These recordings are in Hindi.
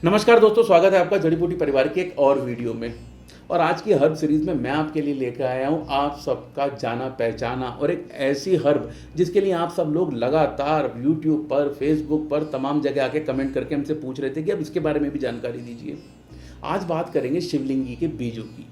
नमस्कार दोस्तों, स्वागत है आपका जड़ी बूटी परिवार के एक और वीडियो में। और आज की हर्ब सीरीज में मैं आपके लिए लेकर आया हूँ आप सबका जाना पहचाना और एक ऐसी हर्ब जिसके लिए आप सब लोग लगातार यूट्यूब पर, फेसबुक पर तमाम जगह आके कमेंट करके हमसे पूछ रहे थे कि अब इसके बारे में भी जानकारी दीजिए। आज बात करेंगे शिवलिंगी के बीजों की।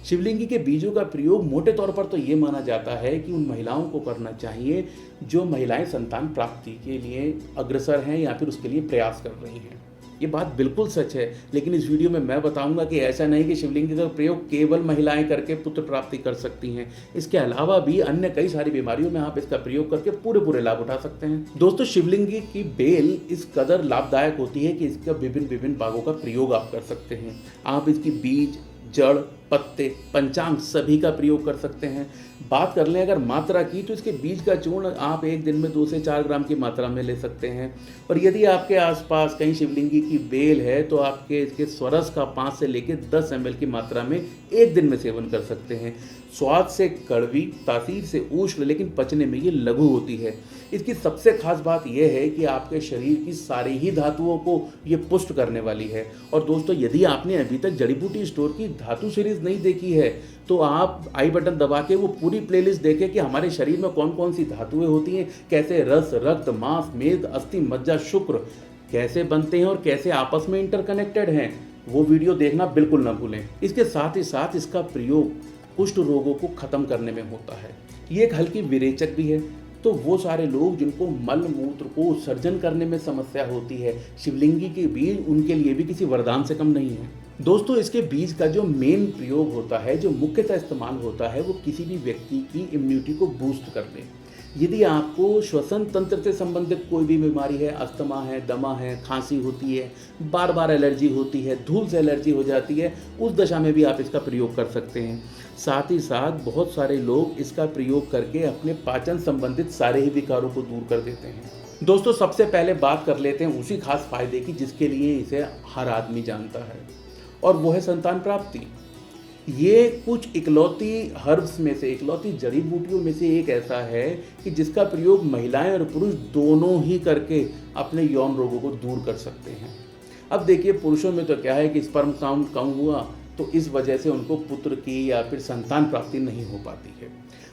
शिवलिंगी के बीजों का प्रयोग मोटे तौर पर तो ये माना जाता है कि उन महिलाओं को करना चाहिए जो महिलाएं संतान प्राप्ति के लिए अग्रसर हैं या फिर उसके लिए प्रयास कर रही हैं। ये बात बिल्कुल सच है, लेकिन इस वीडियो में मैं बताऊंगा कि ऐसा नहीं कि शिवलिंगी का प्रयोग केवल महिलाएं करके पुत्र प्राप्ति कर सकती हैं। इसके अलावा भी अन्य कई सारी बीमारियों में आप इसका प्रयोग करके पूरे लाभ उठा सकते हैं। दोस्तों, शिवलिंगी की बेल इस कदर लाभदायक होती है कि इसका विभिन्न भागों का प्रयोग आप कर सकते हैं। आप इसकी बीज, जड़, पत्ते, पंचांग सभी का प्रयोग कर सकते हैं। बात कर लें अगर मात्रा की, तो इसके बीज का चूर्ण आप एक दिन में 2 से 4 ग्राम की मात्रा में ले सकते हैं। और यदि आपके आसपास कहीं शिवलिंगी की बेल है तो आपके इसके स्वरस का 5 से लेकर 10 ml की मात्रा में एक दिन में सेवन कर सकते हैं। स्वाद से कड़वी, तासीर से उष्ण, लेकिन पचने में ये लघु होती है। इसकी सबसे खास बात यह है कि आपके शरीर की सारी ही धातुओं को ये पुष्ट करने वाली है। और दोस्तों, यदि आपने अभी तक जड़ी बूटी स्टोर की धातु सीरीज नहीं देखी है तो आप आई बटन दबा के वो पूरी प्लेलिस्ट देखें कि हमारे शरीर में कौन कौन सी धातुएं होती हैं, कैसे रस, रक्त, मांस, मेद, अस्थि, मज्जा, शुक्र कैसे बनते हैं और कैसे आपस में इंटरकनेक्टेड हैं। वो वीडियो देखना बिल्कुल ना भूलें। इसके साथ ही साथ इसका प्रयोग कुष्ठ रोगों को खत्म करने में होता है। ये एक हल्की विरेचक भी है, तो वो सारे लोग जिनको मल मूत्र को उत्सर्जन करने में समस्या होती है, शिवलिंगी के बीज उनके लिए भी किसी वरदान से कम नहीं है। दोस्तों, इसके बीज का जो मेन प्रयोग होता है, जो मुख्यतः इस्तेमाल होता है, वो किसी भी व्यक्ति की इम्यूनिटी को बूस्ट करने। यदि आपको श्वसन तंत्र से संबंधित कोई भी बीमारी है, अस्थमा है, दमा है, खांसी होती है, बार बार एलर्जी होती है, धूल से एलर्जी हो जाती है, उस दशा में भी आप इसका प्रयोग कर सकते हैं। साथ ही साथ बहुत सारे लोग इसका प्रयोग करके अपने पाचन संबंधित सारे ही विकारों को दूर कर देते हैं। दोस्तों, सबसे पहले बात कर लेते हैं उसी खास फायदे की जिसके लिए इसे हर आदमी जानता है, और वो है संतान प्राप्ति। ये कुछ इकलौती हर्ब्स में से, इकलौती जड़ी बूटियों में से एक ऐसा है कि जिसका प्रयोग महिलाएं और पुरुष दोनों ही करके अपने यौन रोगों को दूर कर सकते हैं। अब देखिए, पुरुषों में तो क्या है कि स्पर्म काउंट कम हुआ तो इस वजह से उनको पुत्र की या फिर संतान प्राप्ति नहीं हो पाती है।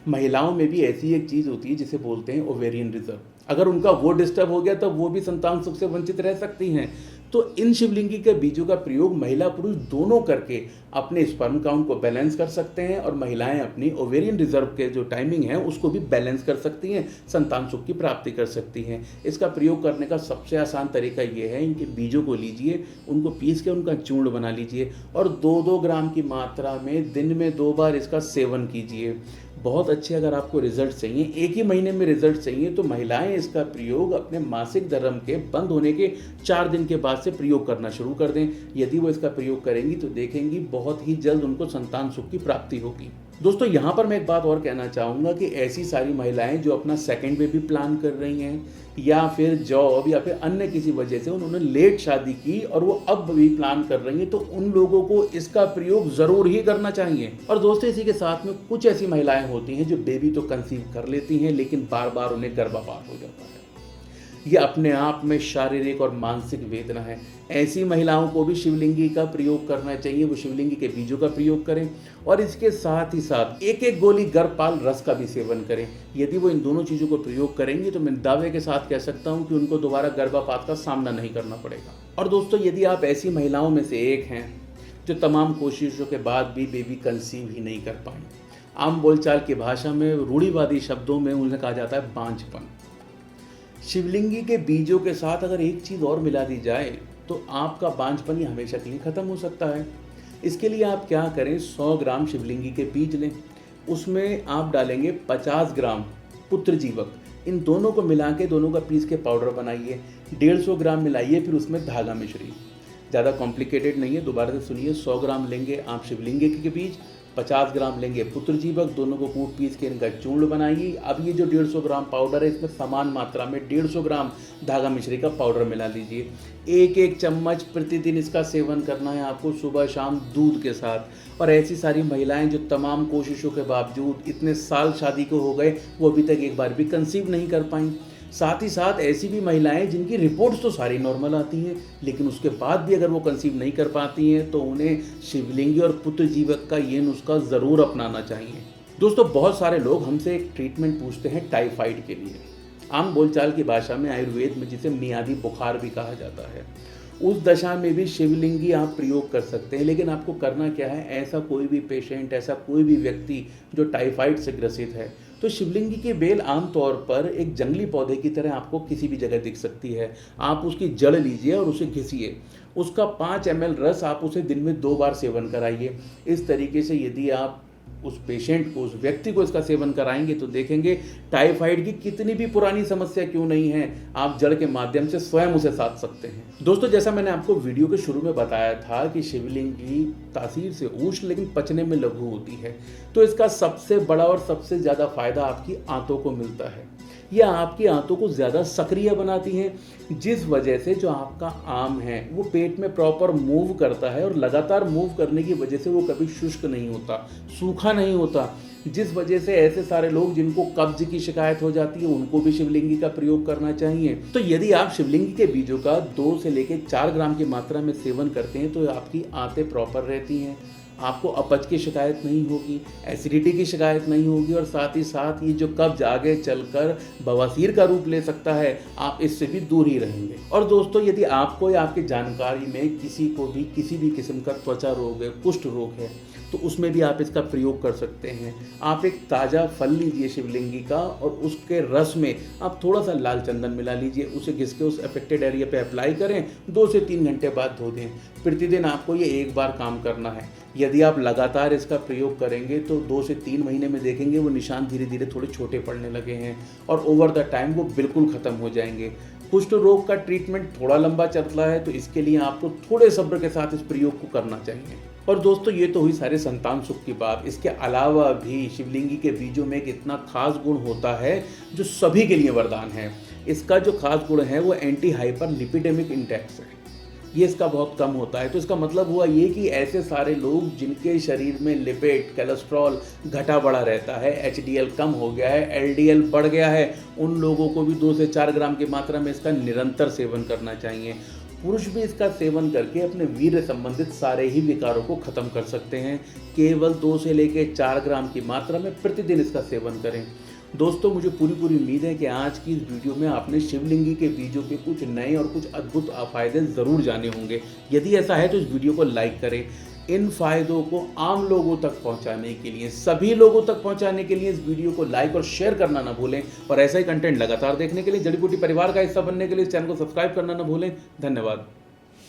महिलाओं में भी ऐसी एक चीज़ होती है जिसे बोलते हैं ओवेरियन रिजर्व। अगर उनका वो डिस्टर्ब हो गया तो वो भी संतान सुख से वंचित रह सकती हैं। तो इन शिवलिंगी के बीजों का प्रयोग महिला पुरुष दोनों करके अपने स्पर्म काउंट को बैलेंस कर सकते हैं, और महिलाएं अपनी ओवेरियन रिजर्व के जो टाइमिंग है उसको भी बैलेंस कर सकती हैं, संतान सुख की प्राप्ति कर सकती हैं। इसका प्रयोग करने का सबसे आसान तरीका ये है, इनके बीजों को लीजिए, उनको पीस के उनका चूर्ण बना लीजिए और 2-2 ग्राम की मात्रा में दिन में 2 बार इसका सेवन कीजिए। बहुत अच्छे अगर आपको रिजल्ट चाहिए, एक ही महीने में रिजल्ट चाहिए, तो महिलाएं इसका प्रयोग अपने मासिक धर्म के बंद होने के 4 दिन के बाद से प्रयोग करना शुरू कर दें। यदि वो इसका प्रयोग करेंगी तो देखेंगी बहुत ही जल्द उनको संतान सुख की प्राप्ति होगी। दोस्तों, यहाँ पर मैं एक बात और कहना चाहूँगा कि ऐसी सारी महिलाएं जो अपना सेकंड बेबी प्लान कर रही हैं, या फिर जॉब या फिर अन्य किसी वजह से उन्होंने लेट शादी की और वो अब भी प्लान कर रही हैं, तो उन लोगों को इसका प्रयोग ज़रूर ही करना चाहिए। और दोस्तों, इसी के साथ में कुछ ऐसी महिलाएं होती हैं जो बेबी तो कंसीव कर लेती हैं, लेकिन बार बार उन्हें गर्भपात हो जाता है। ये अपने आप में शारीरिक और मानसिक वेदना है। ऐसी महिलाओं को भी शिवलिंगी का प्रयोग करना चाहिए। वो शिवलिंगी के बीजों का प्रयोग करें और इसके साथ ही साथ 1-1 गोली गर्भपाल रस का भी सेवन करें। यदि वो इन दोनों चीज़ों को प्रयोग करेंगे तो मैं दावे के साथ कह सकता हूँ कि उनको दोबारा गर्भपात का सामना नहीं करना पड़ेगा। और दोस्तों, यदि आप ऐसी महिलाओं में से एक हैं जो तमाम कोशिशों के बाद भी बेबी कंसीव ही नहीं कर पाई, आम बोलचाल की भाषा में, रूढ़िवादी शब्दों में उन्हें कहा जाता है बांझपन, शिवलिंगी के बीजों के साथ अगर एक चीज़ और मिला दी जाए तो आपका बांझपन ही हमेशा के लिए ख़त्म हो सकता है। इसके लिए आप क्या करें, 100 ग्राम शिवलिंगी के बीज लें, उसमें आप डालेंगे 50 ग्राम पुत्र जीवक। इन दोनों को मिला के, दोनों का पीस के पाउडर बनाइए, 150 ग्राम मिलाइए, फिर उसमें धागा मिश्री। ज़्यादा कॉम्प्लिकेटेड नहीं है, दोबारा से सुनिए। 100 ग्राम लेंगे आप शिवलिंगी के बीज, 50 ग्राम लेंगे पुत्र जीवक, दोनों को कूट पीस के इनका चूर्ण बनाइए। अब ये जो 150 ग्राम पाउडर है, इसमें समान मात्रा में 150 ग्राम धागा मिश्री का पाउडर मिला लीजिए। 1-1 चम्मच प्रतिदिन इसका सेवन करना है आपको, सुबह शाम दूध के साथ। और ऐसी सारी महिलाएं जो तमाम कोशिशों के बावजूद इतने साल शादी को हो गए, वो अभी तक एक बार भी कंसीव नहीं कर पाई, साथ ही साथ ऐसी भी महिलाएं जिनकी रिपोर्ट्स तो सारी नॉर्मल आती हैं, लेकिन उसके बाद भी अगर वो कंसीव नहीं कर पाती हैं तो उन्हें शिवलिंगी और पुत्र जीवक का ये नुस्खा ज़रूर अपनाना चाहिए। दोस्तों, बहुत सारे लोग हमसे एक ट्रीटमेंट पूछते हैं टाइफाइड के लिए। आम बोलचाल की भाषा में आयुर्वेद में जिसे मियादी बुखार भी कहा जाता है, उस दशा में भी शिवलिंगी आप प्रयोग कर सकते हैं। लेकिन आपको करना क्या है, ऐसा कोई भी पेशेंट, ऐसा कोई भी व्यक्ति जो टाइफाइड से ग्रसित है, तो शिवलिंगी की बेल आमतौर पर एक जंगली पौधे की तरह आपको किसी भी जगह दिख सकती है। आप उसकी जड़ लीजिए और उसे घिसिए, उसका 5 ml रस आप उसे दिन में 2 बार सेवन कराइए। इस तरीके से यदि आप उस पेशेंट को, उस व्यक्ति को इसका सेवन कराएंगे तो देखेंगे टाइफाइड की कितनी भी पुरानी समस्या क्यों नहीं है, आप जड़ के माध्यम से स्वयं उसे साध सकते हैं। दोस्तों, जैसा मैंने आपको वीडियो के शुरू में बताया था कि शिवलिंगी तासीर से उष्ण लेकिन पचने में लघु होती है, तो इसका सबसे बड़ा और सबसे ज़्यादा फायदा आपकी आंतों को मिलता है। यह आपकी आंतों को ज़्यादा सक्रिय बनाती हैं, जिस वजह से जो आपका आम है वो पेट में प्रॉपर मूव करता है, और लगातार मूव करने की वजह से वो कभी शुष्क नहीं होता, सूखा नहीं होता, जिस वजह से ऐसे सारे लोग जिनको कब्ज की शिकायत हो जाती है उनको भी शिवलिंगी का प्रयोग करना चाहिए। तो यदि आप शिवलिंगी के बीजों का 2 से लेकर 4 ग्राम की मात्रा में सेवन करते हैं तो आपकी आंतें प्रॉपर रहती हैं, आपको अपच की शिकायत नहीं होगी, एसिडिटी की शिकायत नहीं होगी, और साथ ही साथ ये जो कब्ज आगे चलकर बवासीर का रूप ले सकता है, आप इससे भी दूर ही रहेंगे। और दोस्तों, यदि आपको या आपकी जानकारी में किसी को भी किसी भी किस्म का त्वचा रोग है, कुष्ठ रोग है, तो उसमें भी आप इसका प्रयोग कर सकते हैं। आप एक ताज़ा फल लीजिए शिवलिंगी का, और उसके रस में आप थोड़ा सा लाल चंदन मिला लीजिए, उसे घिस के उस अफेक्टेड एरिया पे अप्लाई करें, 2 से 3 घंटे बाद धो दें। प्रतिदिन आपको ये एक बार काम करना है। यदि आप लगातार इसका प्रयोग करेंगे तो 2 से 3 महीने में देखेंगे वो निशान धीरे धीरे थोड़े छोटे पड़ने लगे हैं, और ओवर द टाइम वो बिल्कुल ख़त्म हो जाएंगे। कुष्ठ रोग का ट्रीटमेंट थोड़ा लंबा चलता है, तो इसके लिए आपको थोड़े सब्र के साथ इस प्रयोग को करना चाहिए। और दोस्तों, ये तो हुई सारे संतान सुख की बात। इसके अलावा भी शिवलिंगी के बीजों में एक इतना खास गुण होता है जो सभी के लिए वरदान है। इसका जो खास गुण है वो एंटी हाइपर लिपिडेमिक इंडेक्स है, ये इसका बहुत कम होता है। तो इसका मतलब हुआ ये कि ऐसे सारे लोग जिनके शरीर में लिपिड, कोलेस्ट्रॉल घटा बढ़ा रहता है, HDL कम हो गया है, LDL बढ़ गया है, उन लोगों को भी 2 से 4 ग्राम की मात्रा में इसका निरंतर सेवन करना चाहिए। पुरुष भी इसका सेवन करके अपने वीर्य संबंधित सारे ही विकारों को खत्म कर सकते हैं। केवल 2 से लेकर 4 ग्राम की मात्रा में प्रतिदिन इसका सेवन करें। दोस्तों, मुझे पूरी उम्मीद है कि आज की इस वीडियो में आपने शिवलिंगी के बीजों के कुछ नए और कुछ अद्भुत फायदे ज़रूर जाने होंगे। यदि ऐसा है तो इस वीडियो को लाइक करें। इन फायदों को आम लोगों तक पहुंचाने के लिए, सभी लोगों तक पहुंचाने के लिए इस वीडियो को लाइक और शेयर करना ना भूलें। और ऐसा ही कंटेंट लगातार देखने के लिए, जड़ी बूटी परिवार का हिस्सा बनने के लिए इस चैनल को सब्सक्राइब करना ना भूलें। धन्यवाद।